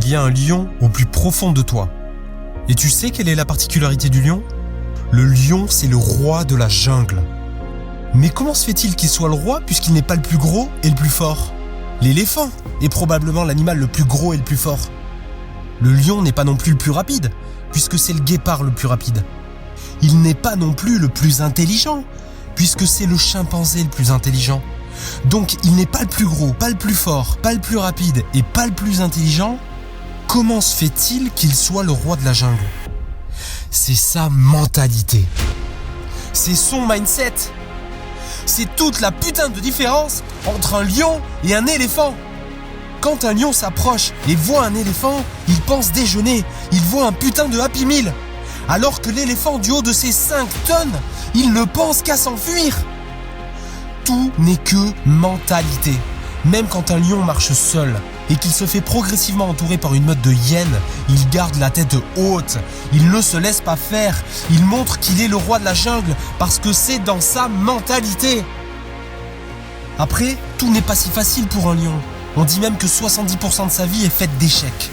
il y a un lion au plus profond de toi. Et tu sais quelle est la particularité du lion ? Le lion, c'est le roi de la jungle. Mais comment se fait-il qu'il soit le roi puisqu'il n'est pas le plus gros et le plus fort ? L'éléphant est probablement l'animal le plus gros et le plus fort. Le lion n'est pas non plus le plus rapide, puisque c'est le guépard le plus rapide. Il n'est pas non plus le plus intelligent, puisque c'est le chimpanzé le plus intelligent. Donc il n'est pas le plus gros, pas le plus fort, pas le plus rapide et pas le plus intelligent. Comment se fait-il qu'il soit le roi de la jungle ? C'est sa mentalité. C'est son mindset. C'est toute la putain de différence entre un lion et un éléphant. Quand un lion s'approche et voit un éléphant, il pense déjeuner, il voit un putain de Happy Meal. Alors que l'éléphant du haut de ses 5 tonnes, il ne pense qu'à s'enfuir. Tout n'est que mentalité. Même quand un lion marche seul et qu'il se fait progressivement entourer par une meute de hyènes, il garde la tête haute, il ne se laisse pas faire, il montre qu'il est le roi de la jungle parce que c'est dans sa mentalité. Après, tout n'est pas si facile pour un lion. On dit même que 70% de sa vie est faite d'échecs.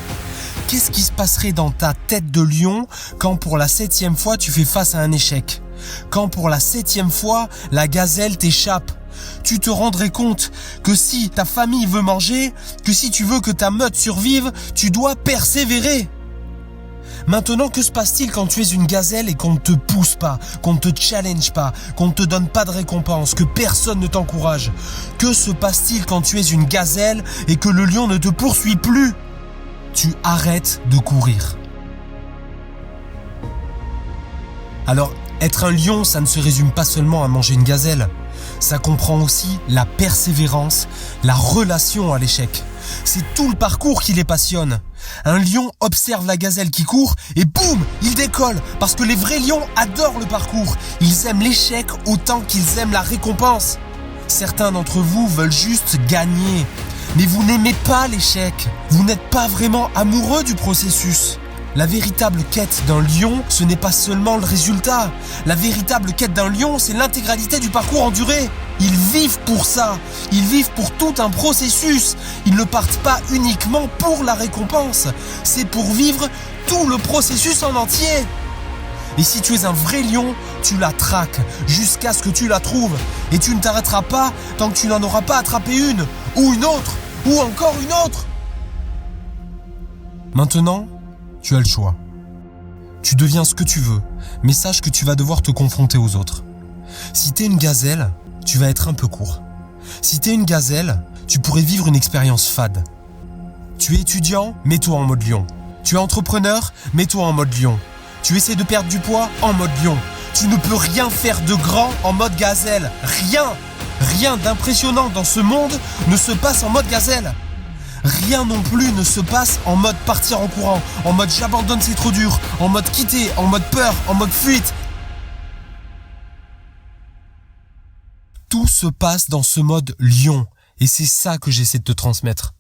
Qu'est-ce qui se passerait dans ta tête de lion quand pour la 7e fois tu fais face à un échec ? Quand pour la 7e fois, la gazelle t'échappe ? Tu te rendrais compte que si ta famille veut manger, que si tu veux que ta meute survive, tu dois persévérer. Maintenant, que se passe-t-il quand tu es une gazelle et qu'on ne te pousse pas, qu'on ne te challenge pas, qu'on ne te donne pas de récompense, que personne ne t'encourage ? Que se passe-t-il quand tu es une gazelle et que le lion ne te poursuit plus ? Tu arrêtes de courir. Alors, être un lion, ça ne se résume pas seulement à manger une gazelle. Ça comprend aussi la persévérance, la relation à l'échec. C'est tout le parcours qui les passionne. Un lion observe la gazelle qui court et boum, il décolle. Parce que les vrais lions adorent le parcours. Ils aiment l'échec autant qu'ils aiment la récompense. Certains d'entre vous veulent juste gagner. Mais vous n'aimez pas l'échec. Vous n'êtes pas vraiment amoureux du processus. La véritable quête d'un lion, ce n'est pas seulement le résultat. La véritable quête d'un lion, c'est l'intégralité du parcours enduré. Ils vivent pour ça. Ils vivent pour tout un processus. Ils ne partent pas uniquement pour la récompense. C'est pour vivre tout le processus en entier. Et si tu es un vrai lion, tu la traques jusqu'à ce que tu la trouves. Et tu ne t'arrêteras pas tant que tu n'en auras pas attrapé une, ou une autre, ou encore une autre. Maintenant, tu as le choix. Tu deviens ce que tu veux, mais sache que tu vas devoir te confronter aux autres. Si t'es une gazelle, tu vas être un peu court. Si t'es une gazelle, tu pourrais vivre une expérience fade. Tu es étudiant, mets-toi en mode lion. Tu es entrepreneur, mets-toi en mode lion. Tu essaies de perdre du poids en mode lion. Tu ne peux rien faire de grand en mode gazelle. Rien d'impressionnant dans ce monde ne se passe en mode gazelle. Rien non plus ne se passe en mode partir en courant, en mode j'abandonne c'est trop dur, en mode quitter, en mode peur, en mode fuite. Tout se passe dans ce mode lion et c'est ça que j'essaie de te transmettre.